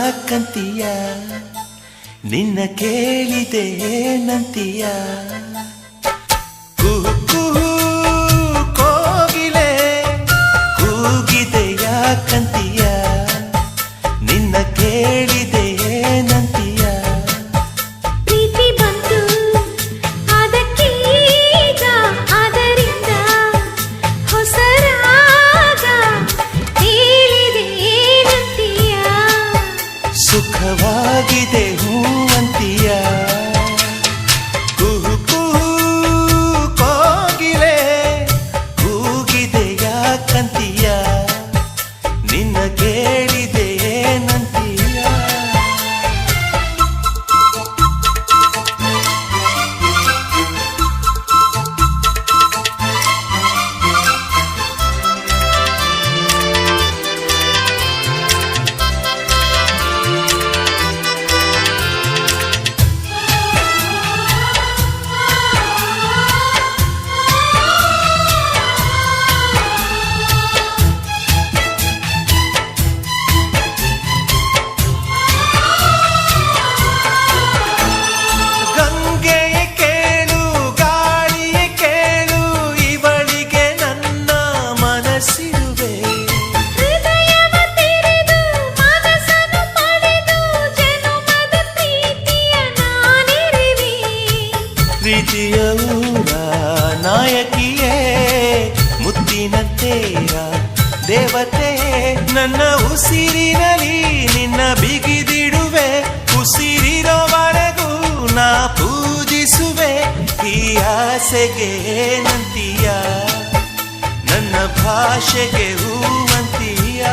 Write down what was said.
ಯಾಕಂತೀಯ ನಿನ್ನ ಕೇಳಿದೆ ಏನಂತೀಯ ಕುಹು ಕುಹು ಕೋಗಿಲೆ ಕೂಗಿದೆ ಯಾಕಂತೀಯ ನಿನ್ನ ಕೇಳಿದೆ ಏನಂತೀಯ ಪ್ರೀತಿ ಬಂತು ಅದಕ್ಕೀಗ ಅದರಿಂದ ಹೊಸರಾಗ ಹೇಳಿದೆ ಏನಂತೀಯ ಸುಖವಾಗಿದೆ ಹೂವಂತೀಯ ಕುಹು ಕುಹು ಕೋಗಿಲೆ ಕೂಗಿದೆ ಯಾಕಂತೀಯ ನಿನ್ನ ಕೇಳಿದೆ ಏನಂತೀಯ ಗಂಗೆಯ ಕೇಳು ಗಾಳಿಯ ಕೇಳು ಇವಳಿಗೆ ನನ್ನ ಮನಸ್ಸಿರುವೆ ಹೃದಯವ ತೆರೆದು ಮನಸ್ಸನ್ನು ಪಡೆದು ಜನುಮದ ಪ್ರೀತಿಯ ನಾನಿರುವೆ ಪ್ರೀತಿಯ ಊರ ನಾಯಕಿಯೇ ಮುತ್ತಿನ ತೇರ ದೇವತೆ ನನ್ನ ಉಸಿರಿನಲ್ಲಿ ನಿನ್ನ ಬಿಗಿದಿಡುವೆ ಉಸಿರಿರೋವರೆಗೂ ನಾ ಪೂಜಿಸುವೆ ಈ ಆಸೆಗೆ ಏನಂತೀಯ ನನ್ನ ಭಾಷೆಗೆ ಹೂವಂತೀಯ